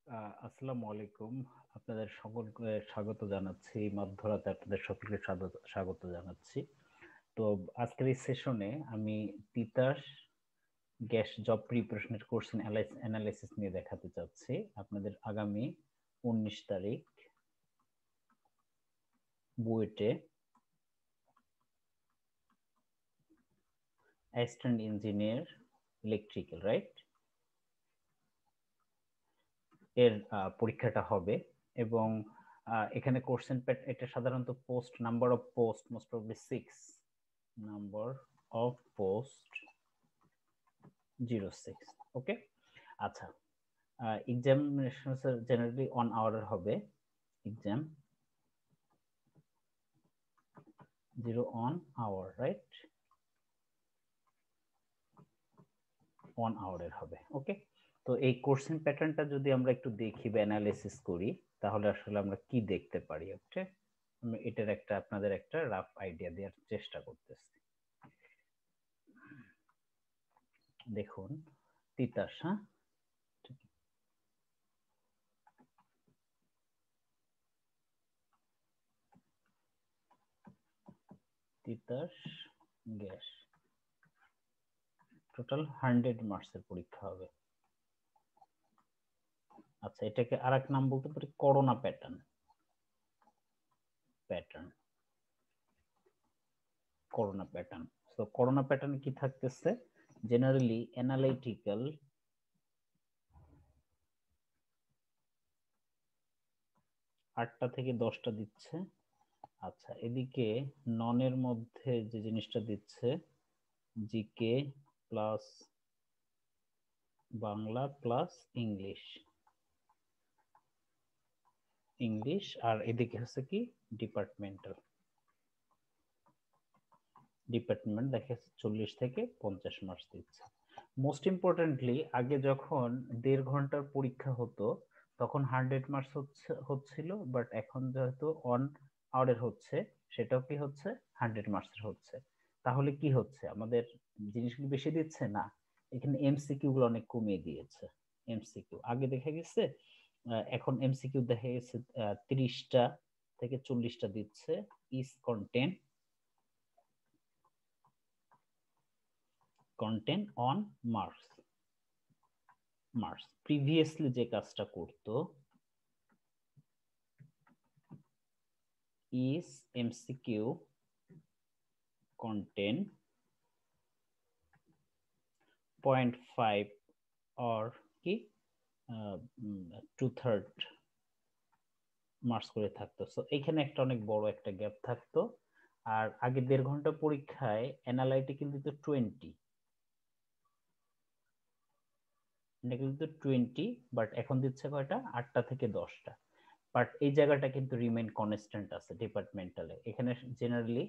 আসসালামু আলাইকুম। আপনাদের সকলকে স্বাগত জানাচ্ছি, মধ্যরাতে আপনাদের সকলকে স্বাগত জানাচ্ছি। তো আজকের এই সেশনে আমি তিতাস গ্যাস জব প্রিপারেশনের কোশ্চেন অ্যানালাইসিস নিয়ে দেখাতে চাচ্ছি আপনাদের আগামী 19 তারিখ বুয়েটে অ্যাসিস্ট্যান্ট ইঞ্জিনিয়ার ইলেকট্রিক্যাল রাইট এর পরীক্ষাটা হবে। এবং এখানে কোশ্চেন এটা সাধারণত post number of post most probably 6 number of post 06। ওকে, আচ্ছা। এক্সামিনেশন জেনারেলি অন আওয়ারের হবে। এক্সাম 0 অন আওয়ার রাইট, 1 আওয়ারের হবে। ওকে, তো এই কোশ্চেন প্যাটার্নটা যদি আমরা একটু দেখি বা অ্যানালাইসিস করি তাহলে আসলে আমরা কি দেখতে পারি। ওকে, আমি এটার আপনাদের একটা রাফ আইডিয়া দেওয়ার চেষ্টা করতেছি। দেখুন, তিতাস, হ্যাঁ, তিতাস গ্যাস টোটাল 100 মার্কসের পরীক্ষা হবে। আচ্ছা, এটাকে আরেক নাম বলতে পারি করোনা প্যাটার্ন। Corona pattern. তো করোনা প্যাটার্ন কি থাকতেছে? জেনারেলি অ্যানালাইটিক্যাল 8টা থেকে 10টা দিচ্ছে। আচ্ছা, এদিকে ননের মধ্যে যে জিনিসটা দিচ্ছে GK plus Bangla plus English আর এদিকে হচ্ছে কি ডিপার্টমেন্ট দেখা যাচ্ছে 40 থেকে 50 মার্কস দিচ্ছে। মোস্ট ইম্পর্টেন্টলি আগে যখন 1.5 ঘন্টার পরীক্ষা হতো তখন 100 মার্কস হচ্ছিল, বাট এখন যেহেতু অন আওয়ারের হচ্ছে সেটাও কি হচ্ছে 100 মার্কসের হচ্ছে। তাহলে কি হচ্ছে, আমাদের জিনিসগুলো বেশি দিচ্ছে না, এখানে এমসিকিউ গুলো অনেক কমিয়ে দিয়েছে। এমসিকিউ আগে দেখা গেছে, এখন এমসিকিউ দেখা গেছে 30টা থেকে 40টা দিচ্ছে। Is content on marks previously যে কাজটা করতো is MCQ content 0.5 or কি 2/3 মার্কস করে থাকতো। সো এখানে একটা অনেক বড় একটা গ্যাপ থাকতো। আর আগে 1.5 ঘন্টা পরীক্ষায় অ্যানালাইটিক্যাল দিত 20, কিন্তু 20, বাট এখন দিচ্ছে কয়টা, 8টা থেকে 10টা। বাট এই জায়গাটা কিন্তু রিমেইন কনস্ট্যান্ট আছে ডিপার্টমেন্টালে। এখানে জেনারেলি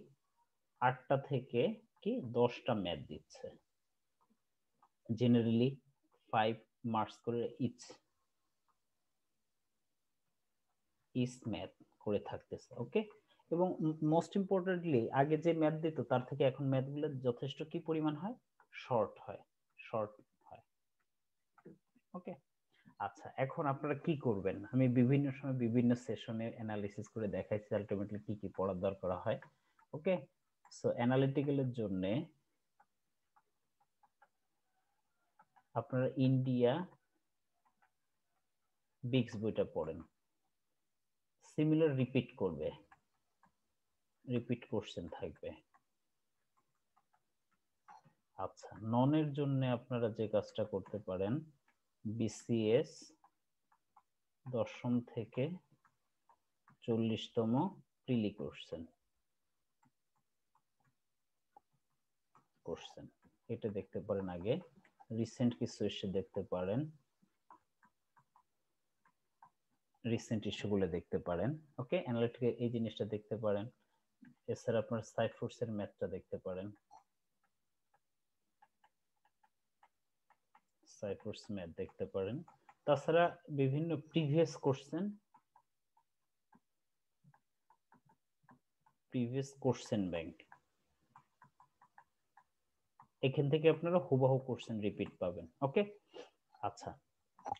8টা থেকে কি 10টা ম্যাথ দিচ্ছে, জেনারেলি 5 মার্কস করে ইচ ম্যাথ করে থাকতেছে। ওকে, এবং মোস্ট ইম্পর্টেন্টলি আগে যে ম্যাথ দিত তার থেকে এখন ম্যাথগুলো যথেষ্ট কি পরিমাণ হয়, শর্ট হয়। ওকে, আচ্ছা, এখন আপনারা কি করবেন, আমি বিভিন্ন সময় বিভিন্ন সেশনে অ্যানালিসিস করে দেখাইছি আলটিমেটলি কি কি পড়ার দরকার হয়। ওকে, সো অ্যানালিটিক্যালের জন্য আপনারা ইন্ডিয়া বিগস বইটা পড়েন, সিমিলার রিপিট কোশ্চেন থাকবে। আচ্ছা, ননের জন্য আপনারা যে কাজটা করতে পারেন, বিসিএস দশম থেকে 40তম প্রিলি কোশ্চেন এটা দেখতে পারেন। আগে রিসেন্ট কিছু এসে দেখতে পারেন, রিসেন্ট ইস্যুগুলো দেখতে পারেন। ওকে, অ্যানালিটিক্যাল এই জিনিসটা দেখতে পারেন। এছাড়া আপনার সাইফোর্স এর ম্যাথটা দেখতে পারেন, সাইফোর্স ম্যাথ দেখতে পারেন। তাছাড়া বিভিন্ন প্রিভিয়াস কোশ্চেন ব্যাংক, এখান থেকে আপনারা হুবহু কোশ্চেন রিপিট পাবেন। ওকে, আচ্ছা,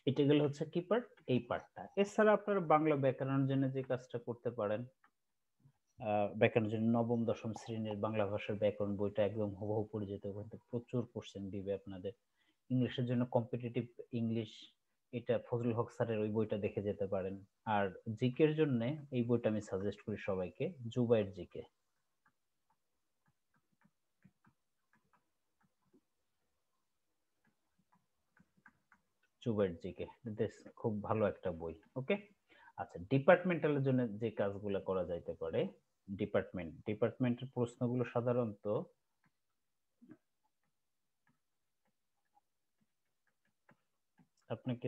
এটা গেল হচ্ছে কি পার্ট, এই পার্টটা। এছাড়া আপনারা বাংলা ব্যাকরণের জন্য যে কাজটা করতে পারেন, ব্যাকরণের জন্য নবম দশম শ্রেণীর বাংলা ভাষার ব্যাকরণ বইটা একদম হুবহু পরিচিত, ওখান থেকে প্রচুর কোশ্চেন দিবে আপনাদের। ইংলিশের জন্য কম্পিটিটিভ ইংলিশ, এটা ফজলুল হক স্যারের ওই বইটা দেখে যেতে পারেন। আর জিকের জন্য এই বইটা আমি সাজেস্ট করি সবাইকে, জুবাইর জিকে। জুবাইর জিকে খুব ভালো একটা বই। ওকে, আচ্ছা, ডিপার্টমেন্টালের জন্য যে কাজগুলো করা যাইতে পারে, ডিপার্টমেন্টের প্রশ্নগুলো সাধারণত আপনাকে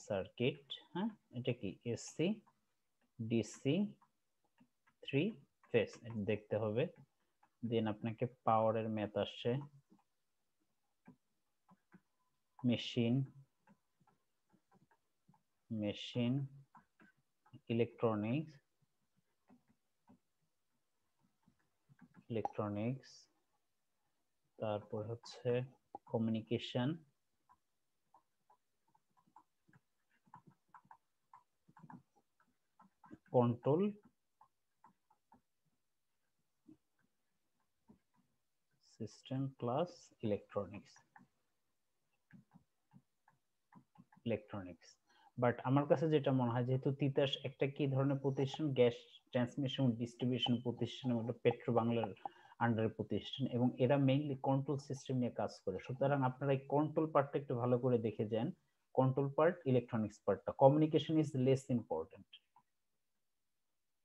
সার্কিট, হ্যাঁ, এটা কি এসসি ডিসি 3 ফেস দেখতে হবে। দেন আপনাকে পাওয়ারের ম্যাথ আসছে, মেশিন ইলেকট্রনিক্স, তারপর হচ্ছে communication, control system plus electronics. But আমার কাছে যেটা মনে হয়, যেহেতু তিতাস একটা কি ধরনের প্রতিষ্ঠান, গ্যাস ট্রান্সমিশন ডিস্ট্রিবিউশন প্রতিষ্ঠান, ওটা পেট্রো বাংলার আন্ডারে প্রতিষ্ঠান, এবং এরা মেইনলি কন্ট্রোল সিস্টেম নিয়ে কাজ করে। সুতরাং আপনারা এই কন্ট্রোল পার্টটা একটু ভালো করে দেখে যান, কন্ট্রোল পার্ট, ইলেকট্রনিক্স পার্টটা। Communication is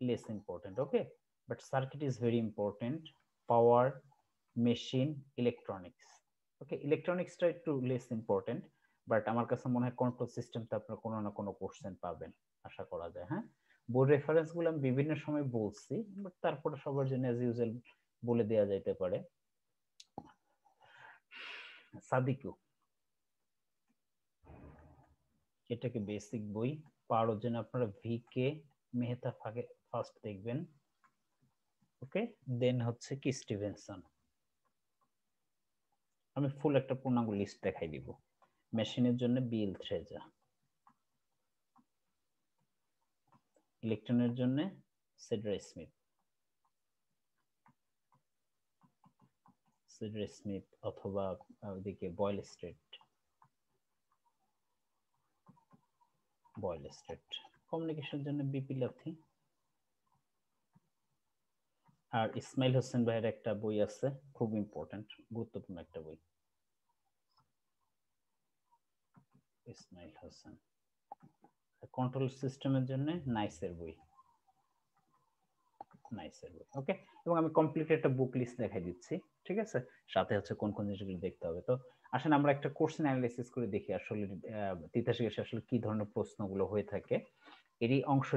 less important, okay, but circuit is very important, power, machine, electronics, okay, electronics টা একটু less important, বাট আমার কাছে মনে হয় কন্ট্রোল সিস্টেমটা আপনার কোনো না কোনো কোশ্চেন পাবেন, আশা করা যায়। হ্যাঁ, বোর্ড রেফারেন্স গুলো আমি বিভিন্ন সময় বলছি, বাট তারপরে সবার জন্য অ্যাজ ইউজুয়াল বলে দেওয়া যাইতে পারে। সাদিকু, এটাকে বেসিক বই, পাওয়ার জন্য আপনারা ভিকে মেহতা ফার্স্ট দেখবেন, ওকে, দেন হচ্ছে কি স্টিভেনসন। আমি ফুল একটা পূর্ণাঙ্গ লিস্ট দেখাই দিব। মেশিনের জন্য বিল থ্রেজা, ইলেকট্রনের জন্য সেডার স্মিথ অথবা ওদিকে বয়েল স্ট্রেট। কমিউনিকেশনের জন্য বিপি লাথি। আর ইসমাইল হোসেন ভাইয়ের একটা বই আছে, খুব ইম্পর্টেন্ট, গুরুত্বপূর্ণ একটা বই, ইসমাইল হোসেন। কন্ট্রোল সিস্টেমের জন্য নাইসের বই, ওকে। এবং আমি কমপ্লিট একটা বুক লিস্ট দেখাই দিচ্ছি, ঠিক আছে, সাথে হচ্ছে কোন কোন জিনিসগুলো দেখতে হবে। তো আসেন আমরা একটা কোশ্চেন অ্যানালাইসিস করে দেখি আসলে তিতাসে আসলে কি ধরনের প্রশ্নগুলো হয়ে থাকে। এরই অংশ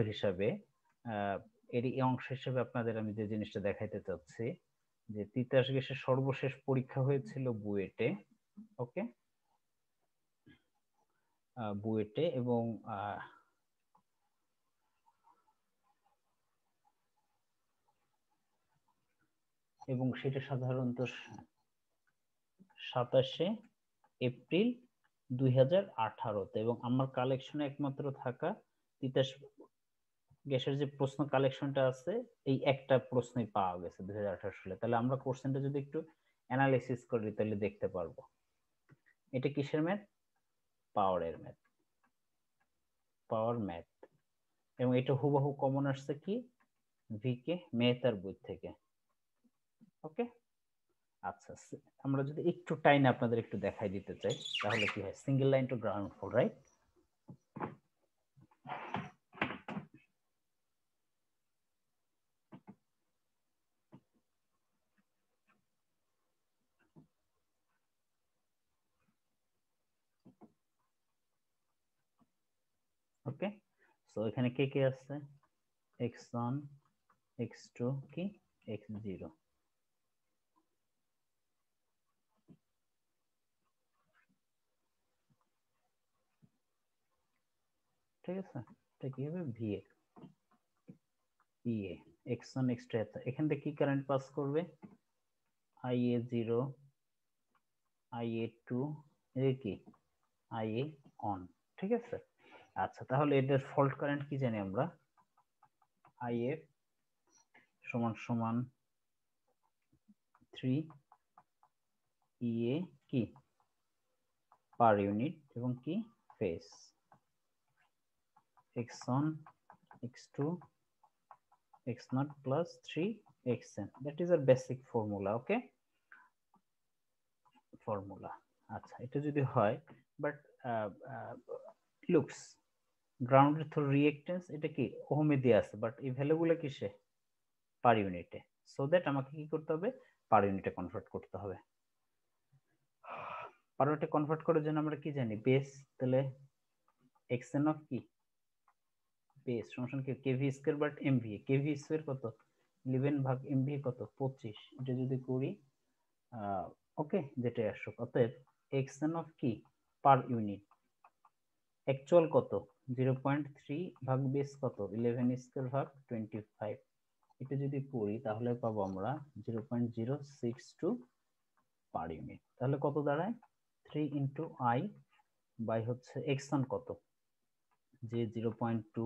হিসাবে আপনাদের আমি যে জিনিসটা দেখাইতে চাচ্ছি, যে তিতাস গ্যাসের সর্বশেষ পরীক্ষা হয়েছিল বুয়েটে, ওকে, বুয়েটে, এবং সেটা সাধারণত 27 এপ্রিল 2018-তে, এবং আমার কালেকশনে একমাত্র থাকা তিতাস গ্যাসের যে প্রশ্ন কালেকশনটা আছে, এই একটা প্রশ্নই পাওয়া গেছে 2018 সালে। তাহলে আমরা কোশ্চেনটা যদি একটু অ্যানালাইসিস করি তাহলে দেখতে পারবো এটা কিসের ম্যাথ, পাওয়ার ম্যাথ, এবং এটা হুবহু কমন আসছে কি ভিকে মেহতার বই থেকে, ওকে। আচ্ছা, আমরা যদি একটু টাইমে আপনাদের একটু দেখাই দিতে চাই, তাহলে কি হয়, single line to ground floor, right? Okay, so এখানে কে কে আছে, x1 x2 কি x0, ঠিক আছে, এটা কি হবে ভিএ ইএ, x1 x2, এখান থেকে কি কারেন্ট পাস করবে, IA0 IA2 এর কি IA অন, ঠিক আছে। আচ্ছা তাহলে এটার ফল্ট কারেন্ট কি জানি আমরা, IF সমান সমান 3 EA কি পার ইউনিট এবং কি phase x1 x2 x0 plus 3 xn, that is our basic formula, okay formula। আচ্ছা এটা যদি হয় বাট লুকস গ্রাউন্ডের থ্রু রিঅ্যাকট্যান্স এটা কি ওহমে দেয়া আছে, বাট এই ভ্যালুগুলো কিসে পার ইউনিটে, সো দ্যাট আমাকে কি করতে হবে পার ইউনিটে কনভার্ট করতে হবে। পার ইউনিটে কনভার্ট করার জন্য আমরা কি জানি বেস, তাহলে xn অফ কি বেস সমান কি kV square but MVA, kV square কত 11 ভাগ এমভিএ কত 25, এটা যদি করি ওকে যেটাই আসুক, অতএব xn অফ কি পার ইউনিট অ্যাকচুয়াল কত 0.3 ভাগ বেস কত 11 স্কয়ার ভাগ 25, এটা যদি করি তাহলে পাবো আমরা 0.062 পার ইউনিট। তাহলে কত দাঁড়ায় 3 ইন্টু আই বাই হচ্ছে x1 কত যে 0.2,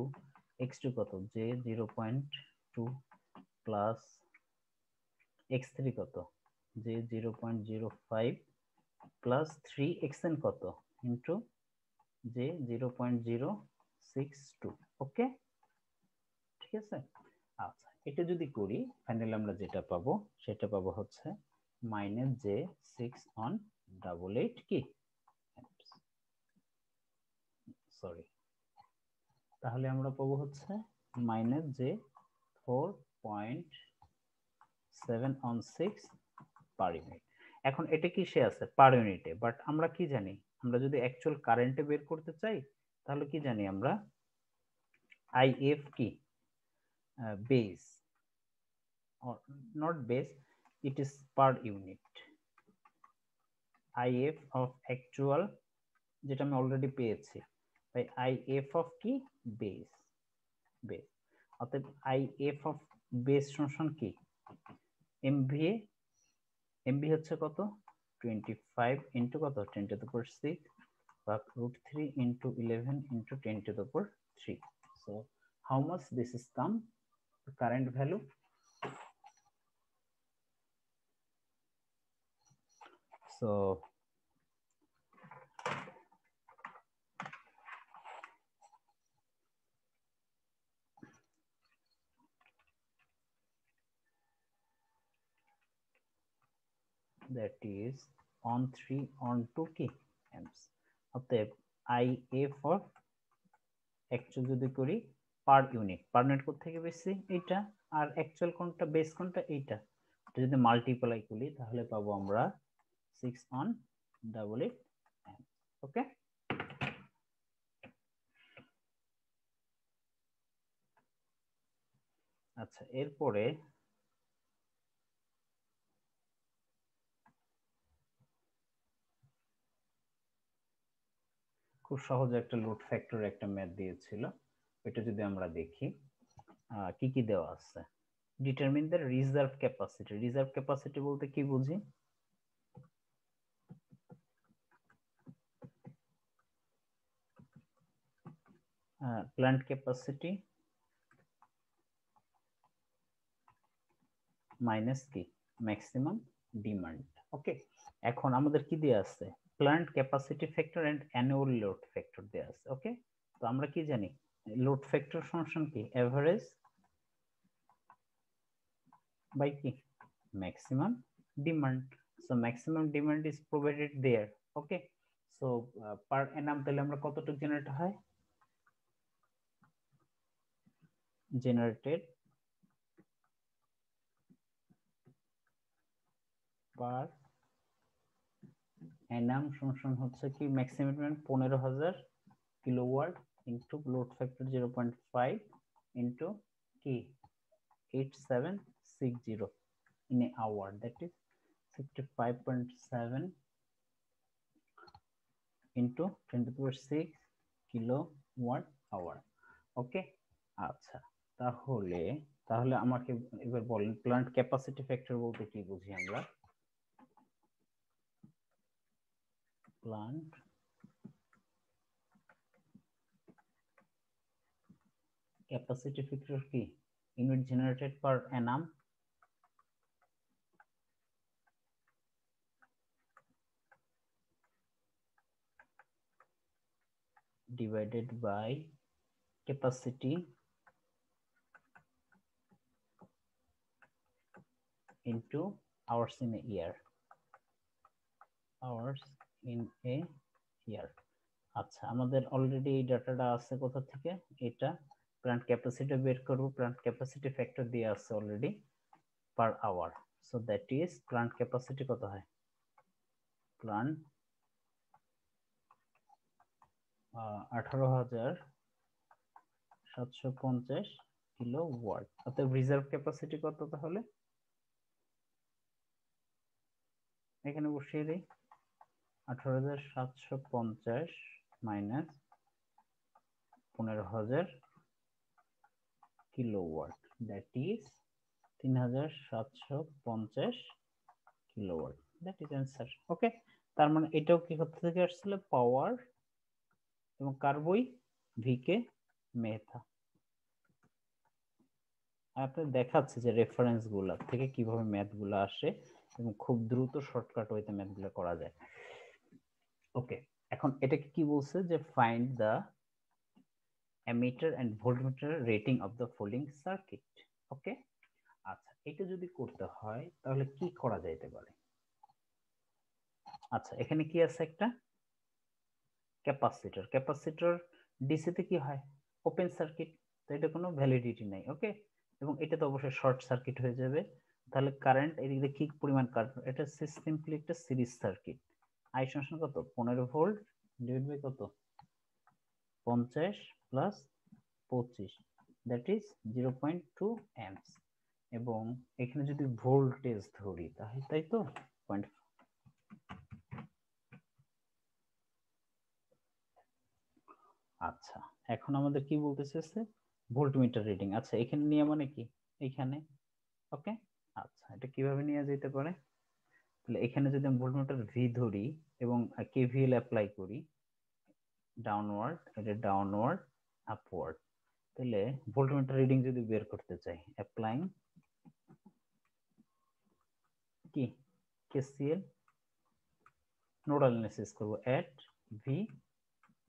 x2 কত যে 0.2 প্লাস x3 কত যে 0.05 প্লাস 3 xn কত ইন্টু যে 0.062, ওকে ঠিক আছে। আচ্ছা এটা যদি করি ফাইনালি আমরা যেটা পাবো সেটা পাবো হচ্ছে মাইনাস যে 6 on 88 কি সরি, তাহলে আমরা পাবো হচ্ছে মাইনাস যে 4.7 on 6 পার ইউনিট। এখন এটা কিসে আছে পার ইউনিটে, বাট আমরা কি জানি আমরা যদি অ্যাকচুয়াল কারেন্টে বের করতে চাই তাহলে কি জানি আমরা আইএফ কি base or not base, it is per unit, IF of actual যেটা আমি অলরেডি পেয়েছি তাই IF of কি বেস বেস, অতএব IF of বেস সমান কি MVA, MV হচ্ছে কত 25 ইনটু কত 10 to the power 6 ভাগ √3 into 11 into 10 to the power 3, so how much this is come the current value, so that is on 3 on 2 কি amps, অতএব IF of actual যদি করি পার ইউনিট কোথা থেকে বেশি এটা আর অ্যাকচুয়াল কোনটা বেস কোনটা এইটা, এটা যদি মাল্টিপ্লাই করি তাহলে পাবো আমরা 6 on 88 amps, ওকে আচ্ছা এরপরে খুব সহজ একটা লোড ফ্যাক্টর একটা ম্যাথ দিয়েছিল, এটা যদি আমরা দেখি কি কি দেওয়া আছে, determine the reserve capacity, reserve capacity বলতে কি বুঝি প্ল্যান্ট ক্যাপাসিটি মাইনাস কি ম্যাক্সিমাম ডিমান্ড, ওকে এখন আমাদের কি দেয়া আছে plant capacity factor and annual load factor দেয়া আছে, ওকে তো আমরা কি জানি লোড ফ্যাক্টর সমান কি এভারেজ বাই কি maximum demand, so maximum demand is provided there, okay so per annum তাহলে আমরা কতটুকু জেনারেট হয় generated per annum সমান হচ্ছে কি maximum demand 15000 kilowatt into load factor 0.5 into কি 8760 in a hour, that is 55.7 into 10 to the power 6 kilowatt hour, okay আচ্ছা তাহলে তাহলে আমাকে এবার বলেন প্ল্যান্ট ক্যাপাসিটি ফ্যাক্টর বলতে কি বুঝি আমরা, plant capacity factor কি unit generated per annum divided by capacity into hours in a year. Hours in a year. আচ্ছা আমাদের অলরেডি এই ডাটাটা আছে কোথা থেকে এটা প্ল্যান্ট ক্যাপাসিটি বের করব প্ল্যান্ট ক্যাপাসিটি ফ্যাক্টর দিয়ে আছে already per hour so that is plant capacity কত হয় প্ল্যান্ট 18,750 কিলোওয়াট অর্থাৎ রিজার্ভ ক্যাপাসিটি কত তাহলে এখানে বসিয়ে দেই 18,750 minus 15,000 kilowatt that is 3,750 kilowatt that is answer okay তার মানে এটাও কি কোথা থেকে আসছিল পাওয়ার এবং কার্বই ভিকে মেথা আপনাদের দেখাচ্ছে যে রেফারেন্স গুলা থেকে কিভাবে ম্যাথ গুলো আসে এবং খুব দ্রুত শর্টকাট ওয়েতে ম্যাথ গুলো করা যায় ওকে এখন এটাকে কি বলছে যে find the ammeter and voltmeter rating of the following circuit okay আচ্ছা এটা যদি করতে হয় তাহলে কি করা যাইতে পারে আচ্ছা এখানে কি আছে একটা ক্যাপাসিটর ক্যাপাসিটর ডিসি তে কি হয় ওপেন সার্কিট তো এটা কোনো ভ্যালিডিটি নাই ওকে এবং এটা তো অবশ্যই শর্ট সার্কিট হয়ে যাবে তাহলে কারেন্ট এদিকে কি পরিমাণ কারেন্ট এটা সিম্পলি একটা সিরিজ সার্কিট আই সমান কত 15 ভোল্ট ডিভাইড বাই কত 50 প্লাস 25 দ্যাট ইজ 0.2 অ্যাম্পস এবং এখানে যদি ভোল্টেজ ধরি তাহলে তাই তো পয়েন্ট আচ্ছা এখন আমাদের কি বলতেছে ভোল্টমিটার রিডিং আচ্ছা এখানে নিয়ে মানে কি এখানে ওকে আচ্ছা এটা কিভাবে নিয়ে যেতে পারে তাহলে এখানে যদি আমি ভোল্টমিটার ভি ধরি এবং কেভিএল অ্যাপ্লাই করি ডাউনওয়ার্ড এটা ডাউনওয়ার্ড আপওয়ার্ড তাহলে ভোল্টমিটার রিডিং যদি বের করতে চাই অ্যাপ্লাইং কি কেসিএল নোডাল অ্যানালিসিস করব এট ভি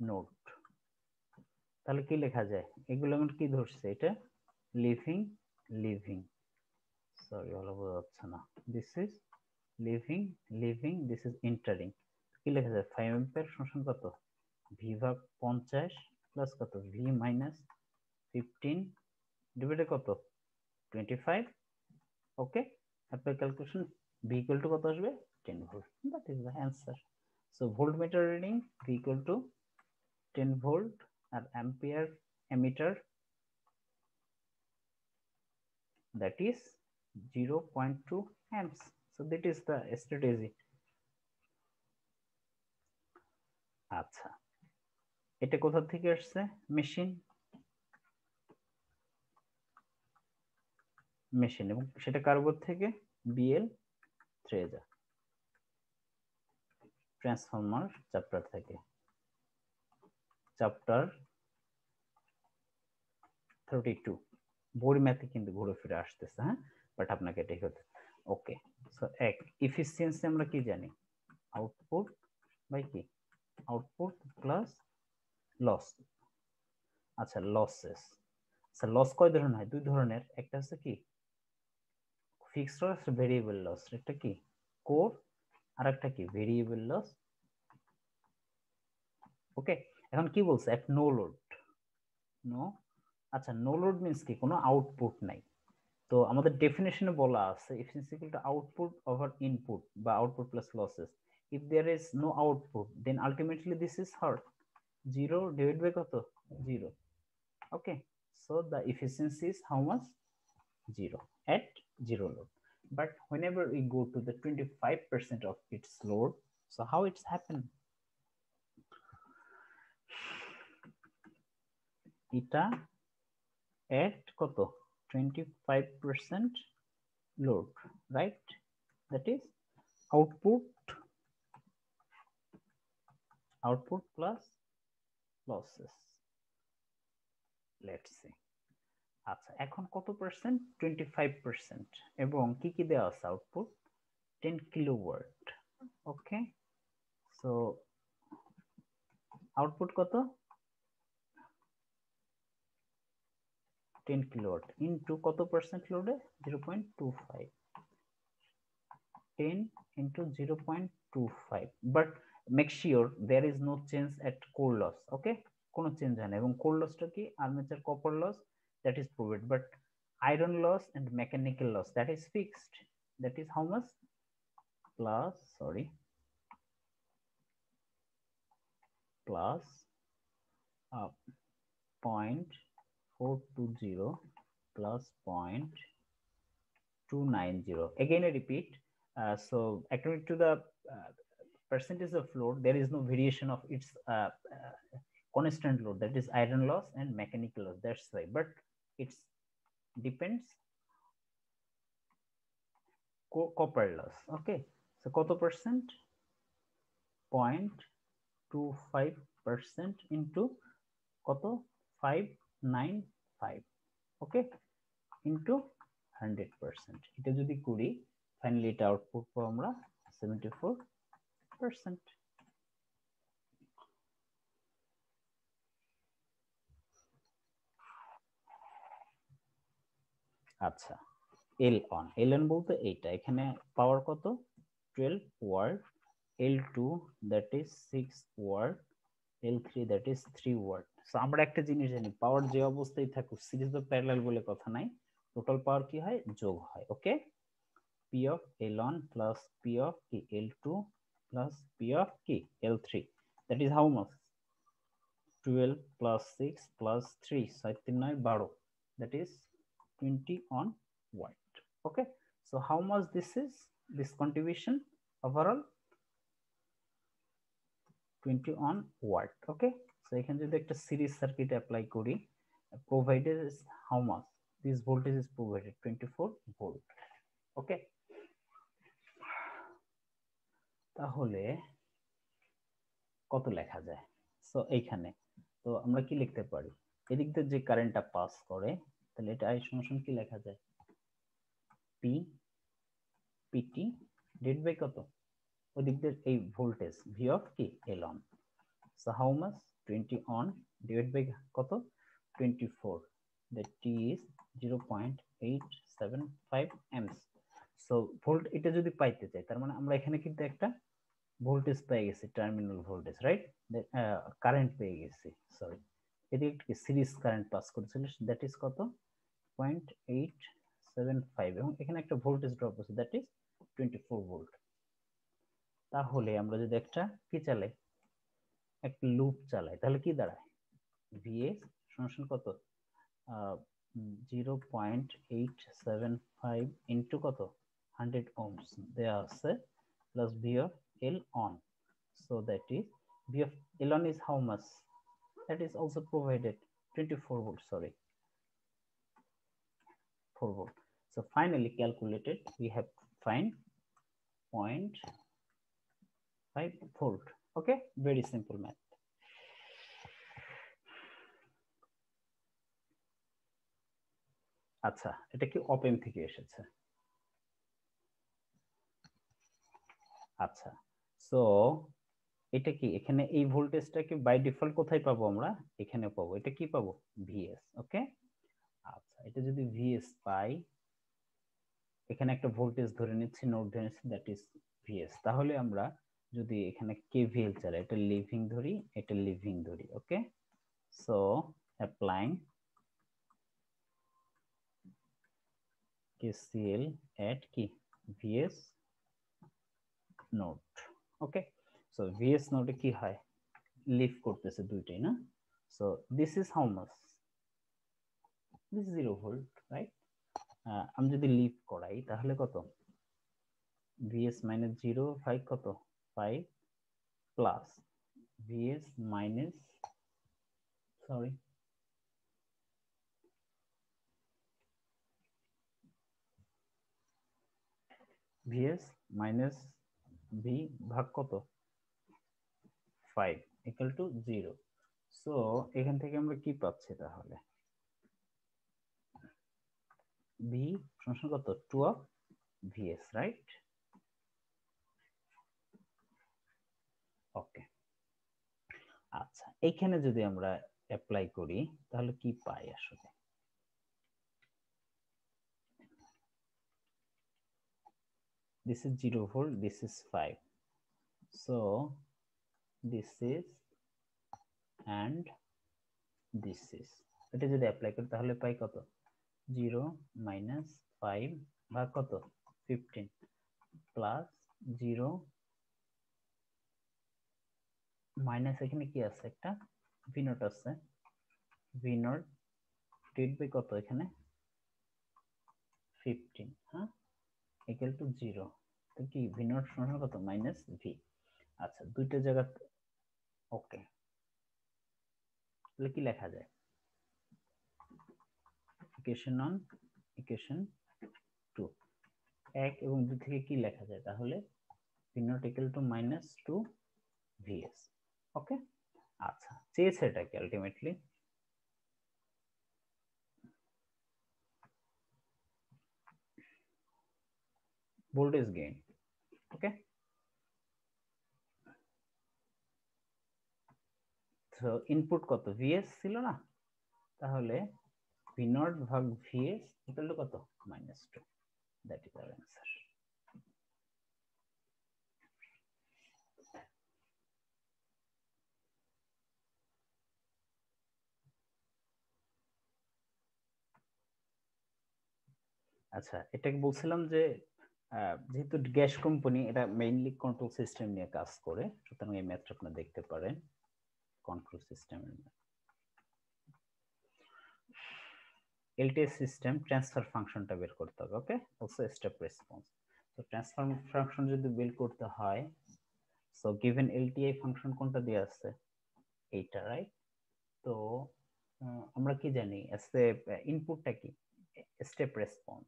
নোড তাহলে কি লেখা যায় এগুলো আমি কি ধরছে এটা লিভিং লিভিং সরি ভালো বোঝা যাচ্ছে না this is living living this is entering কি লেখা যায় 5 অ্যাম্পিয়ার সমান কত ভি ভাগ 50 প্লাস কত ভি মাইনাস 15 ডিভাইডেড কত 25 ওকে আপনার ক্যালকুলেশন ভি ইকুয়াল টু কত আসবে 10 volt that is the answer so voltmeter reading V equal to 10 volt আর ampere ammeter that is 0.2 amps so that is the strategy আচ্ছা এটা কোথা থেকে আসছে মেশিন এবং সেটা কার উপর থেকে বিএল থ্রেজা ট্রান্সফরমার চ্যাপ্টার থেকে চ্যাপ্টার 32 বোর্ড ম্যাথে কিন্তু ঘুরে ফিরে আসতেছে হ্যাঁ বাট আপনাকে এটাই হতে ওকে সো এক এফিসিয়েন্সি আমরা কি জানি আউটপুট বাই কি আউটপুট প্লাস লস আচ্ছা লসেস আচ্ছা লস কয় ধরনের হয় দুই ধরনের একটা হচ্ছে কি ফিক্সড লস ভেরিয়েবল লস একটা কি কোর আর একটা কি ভেরিয়েবল লস ওকে এখন কি বলছে এট নো লোড নো আচ্ছা নো লোড মিন্স কি কোনো আউটপুট নাই তো আমাদের ডেফিনেশনে বলা আছে efficiency equal to output over input বা output plus losses if there is no output then ultimately this is hard 0 divided by কত 0 okay so the efficiency is how much 0 at 0 load but whenever we go to the 25% of its load so how it's happened এটা at কত 25% load right that is output output plus losses, let's see. আচ্ছা, এখন কত percent? 25%। এবং কি কি দেওয়া আছে? Output 10 kilowatt. Okay, so output কত? 10 কিলোওয়াট ইনটু কত পার্সেন্ট লোডে? 0.25। 10 into 0.25, but make sure there is no change at core loss. Okay, কোনো চেঞ্জ হয় না। এবং কোর লসটা কি? Armature copper loss, that is proved, but iron loss and mechanical loss, that is fixed. That is how much? Plus, sorry, plus 0.420 plus 0.290. Again I repeat, so according to the percentage of load, there is no variation of its constant load, that is iron loss and mechanical loss, that's why, but it's depends copper loss. Okay, so কত percent? 0.25% into কত? 595, okay, into 100%। এটা যদি করি finally এটা output পাবো আমরা 74%। আচ্ছা, এল on, L on বলতে এইটা, এখানে পাওয়ার কত? 12 watt, L2 that is 6 watt, L3 that is 3 watt. So আমরা একটা জিনিস জানি, পাওয়ার যে অবস্থায় থাকুক সিরিজ বা প্যারালাল বলে কথা নাই, টোটাল পাওয়ার কি হয়? যোগ হয়। ওকে, P of L1 plus P of কি L2 plus P of কি L3, that is how much? 12 plus 6 plus 3, 7 3 9 12, that is 20 on watt. Okay, so how much this is, this contribution overall? 20 on watt. Okay, so এখানে যদি একটা series circuit apply করি, provided is how much? This voltage is provided 24 volt. Okay, তাহলে কত লেখা যায়? So এইখানে তো আমরা কি লিখতে পারি? এদিক দিয়ে যে কারেন্টটা পাস করে, তাহলে এটা I সমান কি লেখা যায়? P PT ডিভাইড বাই কত? ওদিক দিয়ে এই ভোল্টেজ V of কি L on, so how much? 20 on divided by কত? 24, that is 0.875 amps. so volt এটা যদি পাইতে চাই, তার মানে আমরা এখানে কিন্তু একটা ভোল্টেজ পেয়ে গেছি, টার্মিনাল ভোল্টেজ, রাইট? কারেন্ট পেয়ে গেছি, সরি, এদিকে সিরিজ কারেন্ট পাস করেছিল, দ্যাট ইজ কত? 0.875, এবং এখানে একটা ভোল্টেজ ড্রপ আছে, দ্যাট ইজ 24 ভোল্ট। তাহলে আমরা যদি একটা কি চালাই, একটা লুপ চালাই, তাহলে কি দাঁড়ায়? ভিএস সমান কত? 0.875 ইন্টু কত? 100 ohms দেয়া আছে, plus V of L on, so that is V of L on is how much? That is also provided 24 volt, sorry, 4 volt. So finally calculated, we have to find 0.5 volt. Okay, very simple math. আচ্ছা, এটা কি open থেকে এসেছে? আচ্ছা, so এটা কি এখানে এই ভোল্টেজটাকে বাই ডিফল্ট কোথায় পাবো আমরা? এখানে পাবো। এটা কি পাবো? ভিএস। ওকে, আচ্ছা, এটা যদি ভিএস পাই, এখানে একটা ভোল্টেজ ধরে নিচ্ছি, নোড ধরে নিচ্ছি, দ্যাট ইজ ভিএস। তাহলে আমরা যদি এখানে কেভিএল চালাই, এটা লিভিং ধরি, এটা লিভিং ধরি। ওকে, সো অ্যাপ্লাইং কেসিএল এট কি ভিএস নোড। ওকে, সো ভিএস নোডে কি হয়? লিভ করতেছে দুইটাই না? So this is how much? This 0 volt, right? আমি যদি লিভ করাই তাহলে কত? ভিএস মাইনাস 0 5 কত? 5 plus VS minus, sorry, VS minus V ভাগ কত? 5 ইকুয়াল টু 0। সো এখান থেকে আমরা কি পাচ্ছি তাহলে, v সমান কত 2 অফ vs, রাইট? ওকে, আচ্ছা এইখানে যদি আমরা অ্যাপ্লাই করি তাহলে কি পাই আসলে? This is 0 volt, this is 5, so this is and this is, এটা যদি অ্যাপ্লাই করি তাহলে পাই কত 0 মাইনাস 5 ভাগ কত 15 প্লাস 0 মাইনাস এখানে কি আছে একটা ভি নট আছে, ভি নট ডিভাইড বাই কত এখানে 15, হ্যাঁ ইকুয়াল টু 0। তো কি ভি নট সমান কত মাইনাস ভি। আচ্ছা দুইটা জায়গা, ওকে তাহলে কি লেখা যায় ইকুয়েশন 1 ইকুয়েশন 2 এক এবং দুই থেকে কি লেখা যায় তাহলে V not equal to minus 2 VS. Okay, আচ্ছা চেয়েছে এটা কি আলটিমেটলি ভোল্টেজ গেইন। ওকে, তো ইনপুট কত ভিএস ছিল না, তাহলে ভি নট ভাগ ভিএস ইকুয়াল টু কত minus 2, that is our answer. আচ্ছা এটাকে বলছিলাম যে যেহেতু গ্যাস কোম্পানি এটা মেইনলি কন্ট্রোল সিস্টেম নিয়ে কাজ করে, সুতরাং এই ম্যাথটা আপনারা দেখতে পারেন কন্ট্রোল সিস্টেমের। এলটিএস সিস্টেম ট্রান্সফার ফাংশনটা বের করতে হবে। ওকে, অলসো স্টেপ রেসপন্স। তো ট্রান্সফার ফাংশন যদি বের করতে হয়, সো গিভেন এলটিআই ফাংশন কোনটা দেয়া আছে এইটা, রাইট? তো আমরা কি জানি ইনপুটটা কি স্টেপ রেসপন্স,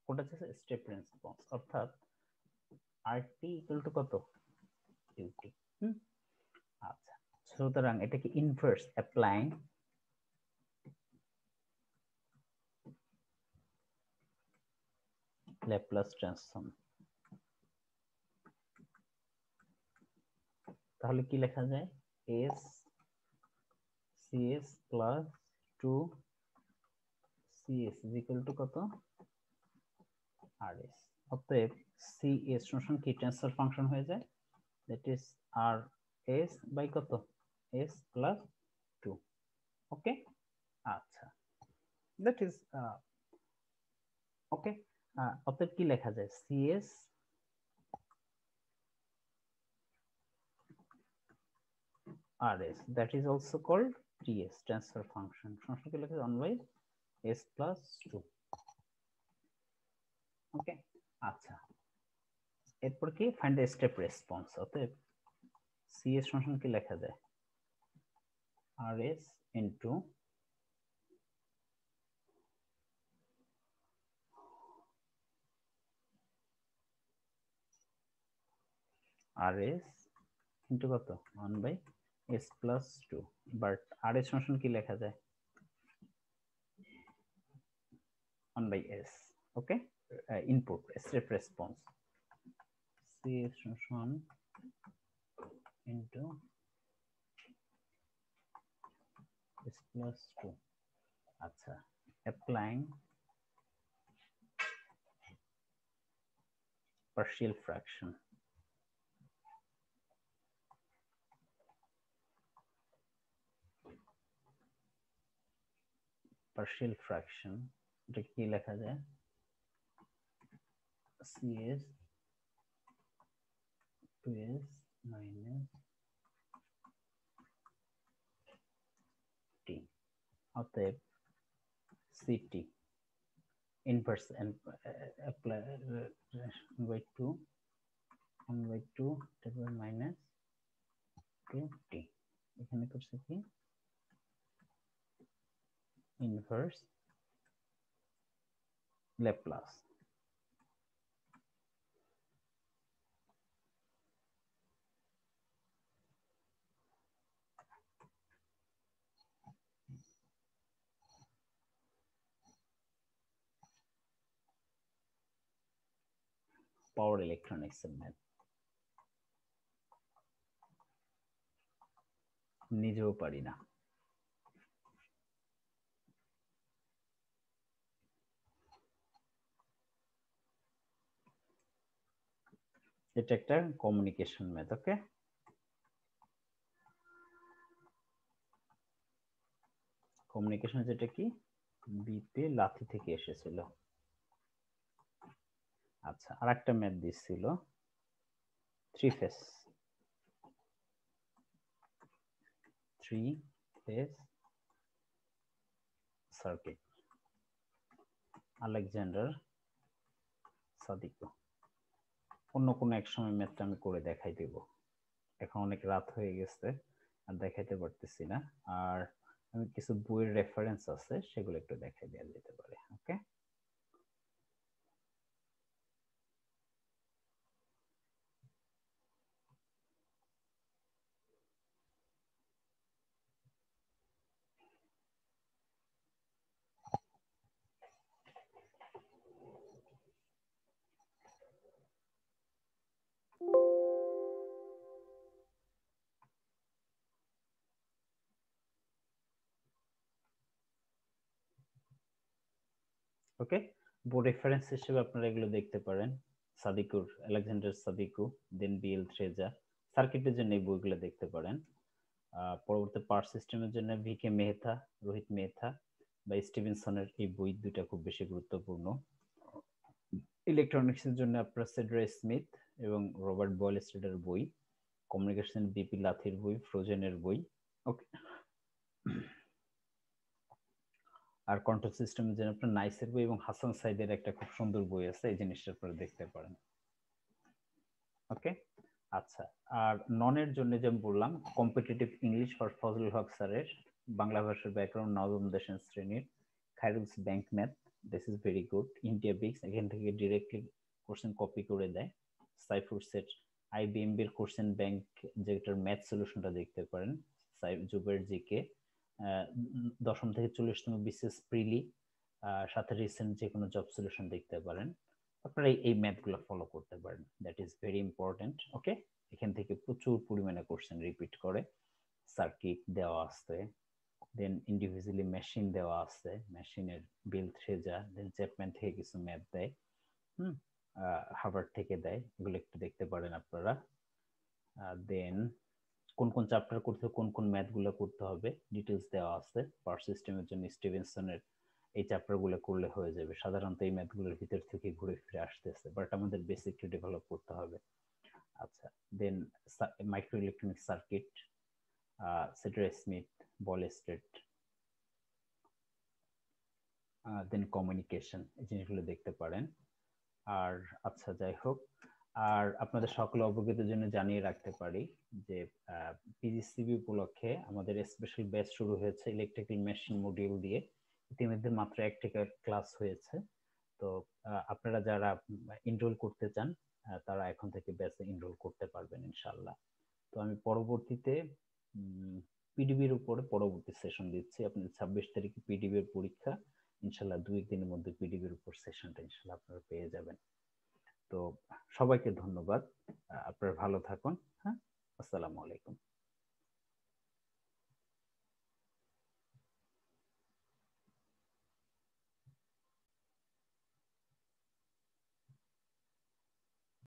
কোনটা হচ্ছে স্টেপ রেসপন্স, অর্থাৎ আরটি ইকুয়াল টু কত ইউটি। আচ্ছা সুতরাং এটা কি ইনভার্স অ্যাপ্লাইং ল্যাপ্লাস ট্রান্সফর্ম, তাহলে কি লেখা যায় S CS plus 2 CS is equal to কত আরএস। অতএব সিএস সমান কি ট্রান্সফার ফাংশন হয়ে যায়, that is R S by কত এস প্লাস 2। ওকে, আচ্ছা দ্যাট ইজ ওকে। অতএব কি লেখা যায় CS RS, that is also called TS, transfer function। সংখ্যাকে লেখা যায় 1 by s plus 2। ওকে, আচ্ছা এরপর কি ফাইন্ড দ্য স্টেপ রেসপন্স। অতএব CS সমান কি লেখা যায় RS into RS into কত 1 by s plus 2, but RS সমান কি লেখা যায় 1 by s। Okay, input step response CS সমান into s plus 2। আচ্ছা applying partial fraction, partial fraction এটা কি লেখা যায় CS 2s minus t, অতএব CT inverse and apply by 2 1 by 2 তারপর minus 2t, এখানে করছে কি inverse Laplace। পাওয়ার ইলেকট্রনিক্স এর ম্যাথ নিজেও পারি না। এটা একটা কমিউনিকেশন ম্যাথ। ওকে, কমিউনিকেশন যেটা কি বিতে লাথি থেকে এসেছিল। আচ্ছা, আর একটা ম্যাথ দিছিল থ্রি ফেস সার্কিট, আলেকজান্ডার সাদিকো। অন্য কোনো এক সময় ম্যাথটা আমি করে দেখাই দেব, এখন অনেক রাত হয়ে গেছে আর দেখাইতে পারতেছি না। আর আমি কিছু বইয়ের রেফারেন্স আছে সেগুলো একটু দেখাই দেওয়া যেতে পারে। ওকে, ওকে, বোর্ড রেফারেন্স হিসেবে আপনারা এগুলো দেখতে পারেন। সাদিকুর, আলেকজান্ডার সাদিকু, দেন বিএল থ্রেজা। সার্কিটের জন্য এই বইগুলো দেখতে পারেন। পরবর্তী পাওয়ার সিস্টেমের জন্য ভিকে মেহতা, রোহিত মেহতা বা স্টিভেনসনের এই বই দুইটা খুব বেশি গুরুত্বপূর্ণ। ইলেকট্রনিক্সের জন্য আপনার সেড্রা স্মিথ এবং রবার্ট বয়েলস্টেডের বই, কমিউনিকেশন বিপি লাথির বই, ফ্রোজেনের বই। ওকে, আর কন্ট্রোল সিস্টেমের জন্য আপনার নাইসের বই এবং হাসান সাইদের একটা খুব সুন্দর বই আছে, এই জিনিসটা আপনারা দেখতে পারেন। ওকে, আচ্ছা, আর ননের জন্য যে আমি বললাম competitive English for Fazlul Haque স্যারের বাংলা ভাষার ব্যাকরণ নবম দশম শ্রেণীর, Khairul's bank math, this is very good. India Bix, এখান থেকে ডিরেক্টলি কোশ্চেন কপি করে দেয়। সাইফুর সেট, আইবিএম এর কোশ্চেন ব্যাংক, যেটার ম্যাথ সলিউশনটা দেখতে পারেন। জুবের জিকে, দশম থেকে 40তম বিসিএস প্রিলি, সাথে রিসেন্ট যে কোনো জব সলিউশন দেখতে পারেন। আপনারা এই ম্যাথগুলো ফলো করতে পারেন, দ্যাট ইজ ভেরি ইম্পর্টেন্ট। ওকে, এখান থেকে প্রচুর পরিমাণে কোশ্চেন রিপিট করে। সার্কিট দেওয়া আছে, দেন ইন্ডিভিজুয়ালি মেশিন দেওয়া আছে, মেশিনের বিল থ্রেজা, দেন চ্যাপম্যান থেকে কিছু ম্যাথ দেয়, হার্ভার্ড থেকে দেয়, এগুলো একটু দেখতে পারেন আপনারা। দেন কোন কোন চ্যাপ্টার করতে কোন কোন ম্যাথগুলো করতে হবে ডিটেলস দেওয়া আছে। পাওয়ার সিস্টেমের জন্য স্টিভেনসনের এই চ্যাপ্টারগুলো করলে হয়ে যাবে। সাধারণত এই ম্যাথগুলোর ভিতর থেকে ঘুরে ফিরে আসতেছে, বাট আমাদের বেসিকটা ডেভেলপ করতে হবে। আচ্ছা, দেন মাইক্রো ইলেকট্রনিক সার্কিট, সেড্রা স্মিথ, বয়েলস্টেড, দেন কমিউনিকেশন, এই জিনিসগুলো দেখতে পারেন। আর আচ্ছা, যাই হোক, আর আপনাদের সকল অবগতির জন্য জানিয়ে রাখতে পারি যে পিজিসিবি উপলক্ষে আমাদের স্পেশাল ব্যাচ শুরু হয়েছে ইলেকট্রিক্যাল মেশিন মডিউল দিয়ে। ইতিমধ্যে মাত্র একটি ক্লাস হয়েছে। তো আপনারা যারা এনরোল করতে চান তারা এখন থেকে ব্যাচে এনরোল করতে পারবেন ইনশাআল্লাহ। তো আমি পরবর্তীতে পিডিবির উপরে পরবর্তী সেশন দিচ্ছি। আপনাদের 26 তারিখে পিডিবি এর পরীক্ষা, ইনশাআল্লাহ 2 দিনের মধ্যে পিডিবির উপর সেশনটা ইনশাআল্লাহ আপনারা পেয়ে যাবেন। তো সবাইকে ধন্যবাদ, আপনারা ভালো থাকুন। হ্যাঁ, আসসালামু আলাইকুম।